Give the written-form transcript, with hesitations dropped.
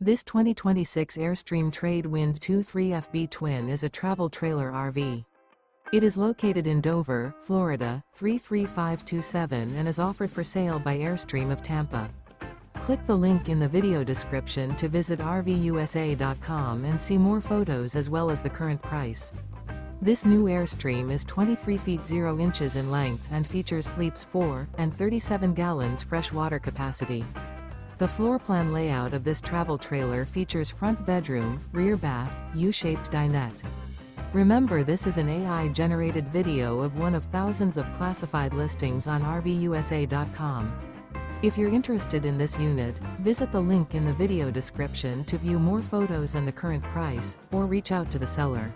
This 2026 Airstream Trade Wind 23FB Twin is a travel trailer RV. It is located in Dover, Florida, 33527 and is offered for sale by Airstream of Tampa. Click the link in the video description to visit RVUSA.com and see more photos as well as the current price. This new Airstream is 23 feet 0 inches in length and features sleeps 4 and 37 gallons fresh water capacity. The floor plan layout of this travel trailer features front bedroom, rear bath, U-shaped dinette. Remember, this is an AI-generated video of one of thousands of classified listings on RVUSA.com. If you're interested in this unit, visit the link in the video description to view more photos and the current price, or reach out to the seller.